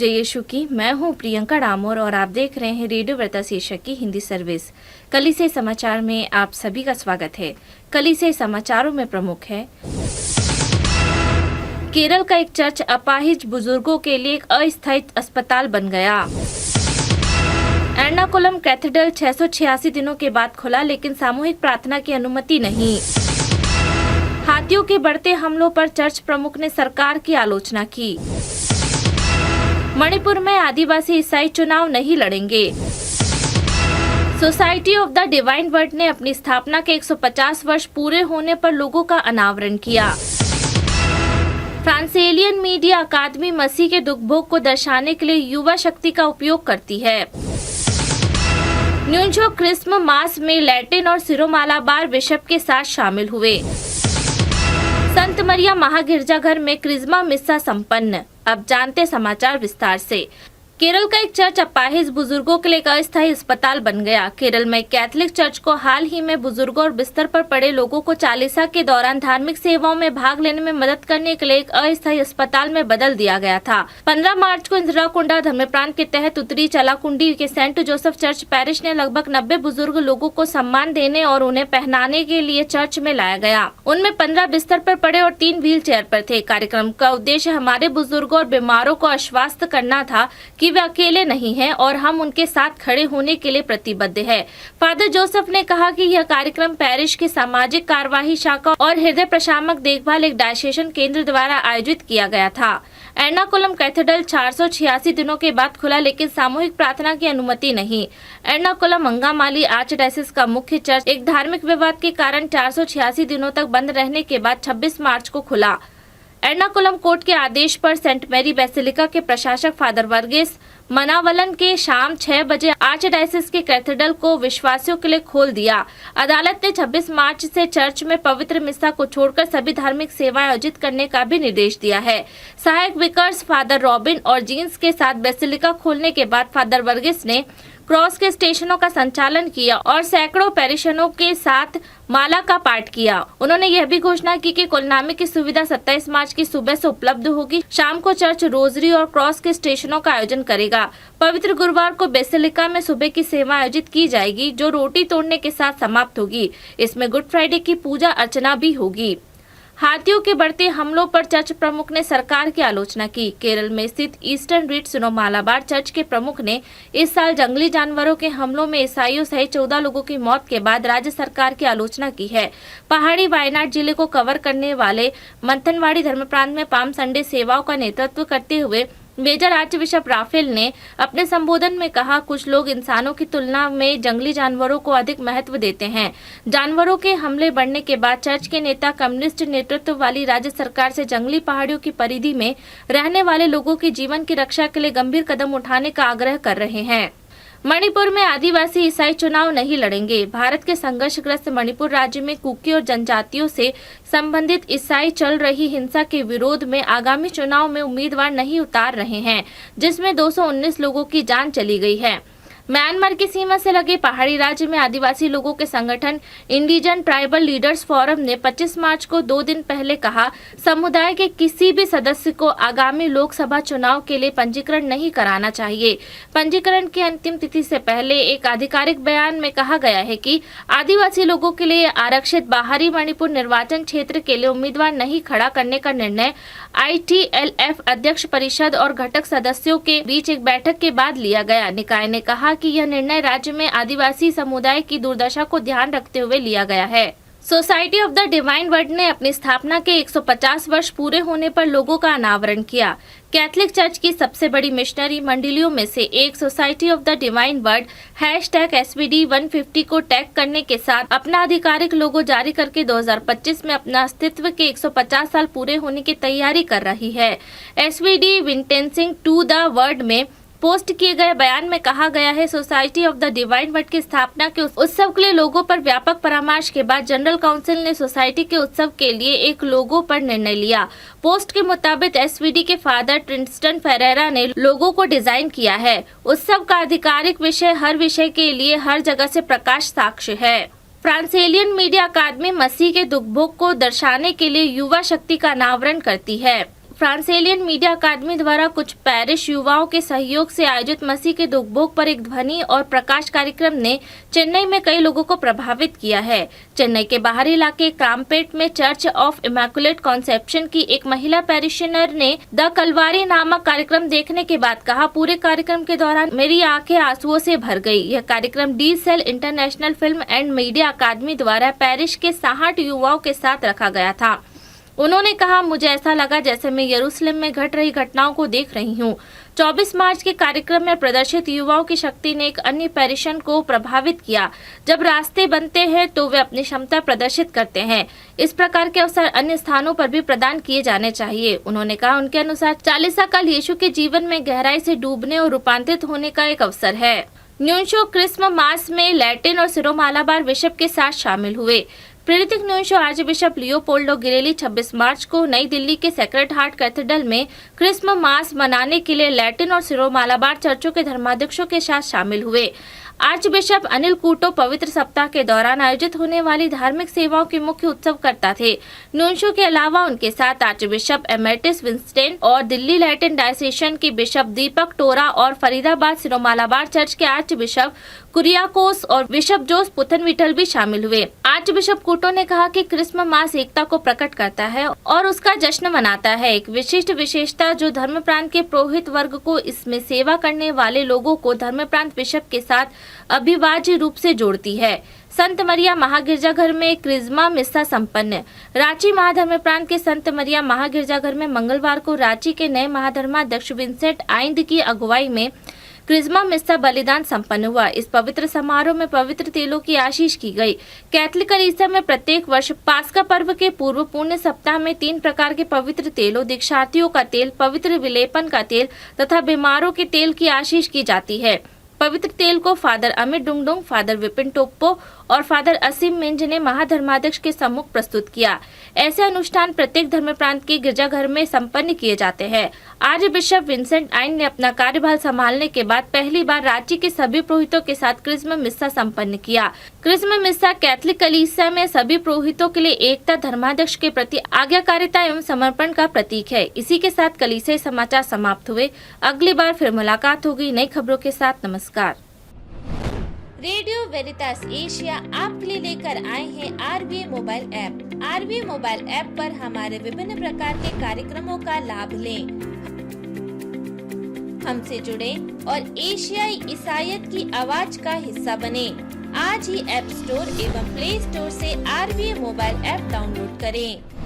जय यीशु की। मैं हूं प्रियंका डामोर और आप देख रहे हैं रेडियो वार्ता शीर्षक की हिंदी सर्विस। कलीसिया समाचार में आप सभी का स्वागत है। कलीसिया समाचारों में प्रमुख है, केरल का एक चर्च अपाहिज बुजुर्गों के लिए एक अस्थायी अस्पताल बन गया। एर्नाकुलम कैथेड्रल 686 दिनों के बाद खुला, लेकिन सामूहिक प्रार्थना की अनुमति नहीं। हाथियों के बढ़ते हमलों पर चर्च प्रमुख ने सरकार की आलोचना की। मणिपुर में आदिवासी ईसाई चुनाव नहीं लड़ेंगे। Society of the divine word ने अपनी स्थापना के 150 वर्ष पूरे होने पर लोगों का अनावरण किया। फ्रांसीलियन मीडिया अकादमी मसीह के दुख भोग को दर्शाने के लिए युवा शक्ति का उपयोग करती है। न्यूंजो क्रिस्म मास में लैटिन और सिरोमालाबार बिशप के साथ शामिल हुए। संत मरिया महागिरजाघर में क्रिस्मा मिस्सा संपन्न। अब जानते समाचार विस्तार से। केरल का एक चर्च अपाहिज बुजुर्गों के लिए एक अस्थायी अस्पताल बन गया। केरल में कैथोलिक चर्च को हाल ही में बुजुर्गों और बिस्तर पर पड़े लोगों को चालीसा के दौरान धार्मिक सेवाओं में भाग लेने में मदद करने के लिए एक अस्थायी अस्पताल में बदल दिया गया था। 15 मार्च को इंदिराकुंडा धर्मप्रांत के तहत उत्तरी चलाकुंडी के सेंट जोसेफ चर्च पैरिश ने लगभग 90 बुजुर्ग लोगों को सम्मान देने और उन्हें पहनाने के लिए चर्च में लाया गया। उनमें 15 बिस्तर पर पड़े और 3 व्हील चेयर पर थे। कार्यक्रम का उद्देश्य हमारे बुजुर्गों और बीमारों को आश्वस्त करना था कि वे अकेले नहीं हैं और हम उनके साथ खड़े होने के लिए प्रतिबद्ध हैं। फादर जोसेफ ने कहा कि यह कार्यक्रम पैरिश की सामाजिक कार्यवाही शाखा और हृदय प्रशामक देखभाल एक डायसेशन केंद्र द्वारा आयोजित किया गया था। एर्नाकुलम कैथेड्रल 486 दिनों के बाद खुला, लेकिन सामूहिक प्रार्थना की अनुमति नहीं। एर्नाकुलम अंगामाली आर्चडायसिस का मुख्य चर्च एक धार्मिक विवाद के कारण 486 दिनों तक बंद रहने के बाद 26 मार्च को खुला। एर्नाकुलम कोर्ट के आदेश पर सेंट मैरी बेसिलिका के प्रशासक फादर वर्गीस मनावलन के शाम 6 बजे आर्चडायसिस के कैथेड्रल को विश्वासियों के लिए खोल दिया। अदालत ने 26 मार्च से चर्च में पवित्र मिस्सा को छोड़कर सभी धार्मिक सेवाएं आयोजित करने का भी निर्देश दिया है। सहायक विकर्स फादर रॉबिन और जीन्स के साथ बेसिलिका खोलने के बाद फादर वर्गीस ने क्रॉस के स्टेशनों का संचालन किया और सैकड़ों पैरिशनों के साथ माला का पाठ किया। उन्होंने यह भी घोषणा की कि कुलनामी की सुविधा 27 मार्च की सुबह से उपलब्ध होगी। शाम को चर्च रोजरी और क्रॉस के स्टेशनों का आयोजन करेगा। पवित्र गुरुवार को बेसिलिका में सुबह की सेवा आयोजित की जाएगी, जो रोटी तोड़ने के साथ समाप्त होगी। इसमें गुड फ्राइडे की पूजा अर्चना भी होगी। हाथियों के बढ़ते हमलों पर चर्च प्रमुख ने सरकार की आलोचना की। केरल में स्थित ईस्टर्न रीट सिरोमालाबार चर्च के प्रमुख ने इस साल जंगली जानवरों के हमलों में ईसाइयों सहित 14 लोगों की मौत के बाद राज्य सरकार की आलोचना की है। पहाड़ी वायनाड जिले को कवर करने वाले मंथनवाड़ी धर्मप्रांत में पाम संडे सेवाओं का नेतृत्व करते हुए मेजर आर्च बिशप राफेल ने अपने संबोधन में कहा, कुछ लोग इंसानों की तुलना में जंगली जानवरों को अधिक महत्व देते हैं। जानवरों के हमले बढ़ने के बाद चर्च के नेता कम्युनिस्ट नेतृत्व वाली राज्य सरकार से जंगली पहाड़ियों की परिधि में रहने वाले लोगों के जीवन की रक्षा के लिए गंभीर कदम उठाने का आग्रह कर रहे हैं। मणिपुर में आदिवासी ईसाई चुनाव नहीं लड़ेंगे। भारत के संघर्षग्रस्त मणिपुर राज्य में कुकी और जनजातियों से संबंधित ईसाई चल रही हिंसा के विरोध में आगामी चुनाव में उम्मीदवार नहीं उतार रहे हैं, जिसमें 219 लोगों की जान चली गई है। म्यांमार की सीमा से लगे पहाड़ी राज्य में आदिवासी लोगों के संगठन इंडिजन ट्राइबल लीडर्स फोरम ने 25 मार्च को 2 दिन पहले कहा, समुदाय के किसी भी सदस्य को आगामी लोकसभा चुनाव के लिए पंजीकरण नहीं कराना चाहिए। पंजीकरण की अंतिम तिथि से पहले एक आधिकारिक बयान में कहा गया है कि आदिवासी लोगों के लिए आरक्षित बाहरी मणिपुर निर्वाचन क्षेत्र के लिए उम्मीदवार नहीं खड़ा करने का निर्णय ITLF अध्यक्ष परिषद और घटक सदस्यों के बीच एक बैठक के बाद लिया गया। निकाय ने कहा कि यह निर्णय राज्य में आदिवासी समुदाय की दुर्दशा को ध्यान रखते हुए लिया गया है। Society of the divine word ने अपनी स्थापना के 150 वर्ष पूरे होने पर लोगों का अनावरण किया। कैथोलिक चर्च की सबसे बड़ी मिशनरी मंडलियों में से एक society of the divine word #SVD 150 को टैग करने के साथ अपना आधिकारिक लोगो जारी करके 2025 में अपना अस्तित्व के 150 साल पूरे होने की तैयारी कर रही है। SVD विंटेंसिंग टू द वर्ड में पोस्ट किए गए बयान में कहा गया है, society of the divine word की स्थापना के उत्सव के लिए लोगों पर व्यापक परामर्श के बाद जनरल काउंसिल ने सोसाइटी के उत्सव के लिए एक लोगो पर निर्णय लिया। पोस्ट के मुताबिक SVD के फादर ट्रिस्टन फेरेरा ने लोगो को डिजाइन किया है। उत्सव का आधिकारिक विषय हर विषय के लिए हर जगह से प्रकाश साक्ष्य है। फ्रांसीलियन मीडिया अकादमी मसीह के दुख भोग को दर्शाने के लिए युवा शक्ति का अनावरण करती है। फ्रांसेलियन मीडिया अकादमी द्वारा कुछ पेरिश युवाओं के सहयोग से आयोजित मसीह के दुख भोग पर एक ध्वनि और प्रकाश कार्यक्रम ने चेन्नई में कई लोगों को प्रभावित किया है। चेन्नई के बाहरी इलाके क्रामपेट में चर्च ऑफ इमैकुलेट कॉन्सेप्शन की एक महिला पैरिशनर ने द कलवारी नामक कार्यक्रम देखने के बाद कहा, पूरे कार्यक्रम के दौरान मेरी आंखें आंसुओं से भर गई। यह कार्यक्रम डी सेल इंटरनेशनल फिल्म एंड मीडिया अकादमी द्वारा पेरिश के 60 युवाओं के साथ रखा गया था। उन्होंने कहा, मुझे ऐसा लगा जैसे मैं यरूशलेम में घट रही घटनाओं को देख रही हूँ। 24 मार्च के कार्यक्रम में प्रदर्शित युवाओं की शक्ति ने एक अन्य पैरिशन को प्रभावित किया। जब रास्ते बनते हैं तो वे अपनी क्षमता प्रदर्शित करते हैं। इस प्रकार के अवसर अन्य स्थानों पर भी प्रदान किए जाने चाहिए। उन्होंने कहा, उनके अनुसार 40 काल यीशु के जीवन में गहराई से डूबने और रूपांतरित होने का एक अवसर है। न्यूनशो क्रिसमस में लैटिन और सिरोमालाबार बिशप के साथ शामिल हुए। प्रेरित न्यूनशो आर्च बिशप लियोपोल्डो गिरेली 26 मार्च को नई दिल्ली के सेक्रेड हार्ट कैथेड्रल में क्रिसमस मनाने के लिए लैटिन और सिरोमालाबार चर्चों के धर्माध्यक्षों के साथ शामिल हुए। आर्च बिशप अनिल कूटो पवित्र सप्ताह के दौरान आयोजित होने वाली धार्मिक सेवाओं के मुख्य उत्सवकर्ता थे। न्यूनशो के अलावा उनके साथ आर्च बिशप एमेटिस विंस्टेन और दिल्ली लैटिन डायसेशन के बिशप दीपक टोरा और फरीदाबाद सिरोमालाबार चर्च के आर्च बिशप कुरियाकोस और बिशप जोस पुथनविठल भी शामिल हुए। आर्च बिशप कूटो ने कहा कि क्रिसमस एकता को प्रकट करता है और उसका जश्न मनाता है, एक विशिष्ट विशेषता जो धर्म प्रांत के पुरोहित वर्ग को इसमें सेवा करने वाले लोगों को धर्म प्रांत बिशप के साथ अभिवाज्य रूप से जोड़ती है। संत मरिया महागिरजाघर में क्रिस्मा मिस्सा संपन्न। रांची महाधर्म प्रांत के संत मरिया महागिरजाघर में मंगलवार को रांची के नए महाधर्माध्यक्ष विंसेंट आइंद की अगुवाई में क्रिस्मा मिस्सा बलिदान संपन्न हुआ। इस पवित्र समारोह में पवित्र तेलों की आशीष की गई। कैथलिक कलीसिया में प्रत्येक वर्ष पास्का पर्व के पूर्व पुण्य सप्ताह में 3 प्रकार के पवित्र तेलों, दीक्षार्थियों का तेल, पवित्र विलेपन का तेल तथा बीमारों के तेल की आशीष की जाती है। पवित्र तेल को फादर अमित डुंगडुंग, फादर विपिन टोप्पो और फादर असीम मिंज ने महाधर्माध्यक्ष के सम्मुख प्रस्तुत किया। ऐसे अनुष्ठान प्रत्येक धर्म प्रांत के गिरजाघर में संपन्न किए जाते हैं। आज बिशप विंसेंट आइन ने अपना कार्यभार संभालने के बाद पहली बार रांची के सभी पुरोहितों के साथ क्रिस्मस मिस्सा संपन्न किया। क्रिस्मस मिस्सा कैथलिक कलीसिया में सभी पुरोहितों के लिए एकता, धर्माध्यक्ष के प्रति आज्ञाकारिता एवं समर्पण का प्रतीक है। इसी के साथ कलीसियाई समाचार समाप्त हुए। अगली बार फिर मुलाकात होगी नई खबरों के साथ। नमस्कार। रेडियो वेरितास एशिया आपके लिए लेकर आए हैं RBA mobile app. RBA mobile app पर हमारे विभिन्न प्रकार के कार्यक्रमों का लाभ लें, हमसे जुड़े और एशियाई ईसाईयत की आवाज का हिस्सा बने। आज ही ऐप स्टोर एवं प्ले स्टोर से आरबीए मोबाइल ऐप डाउनलोड करें।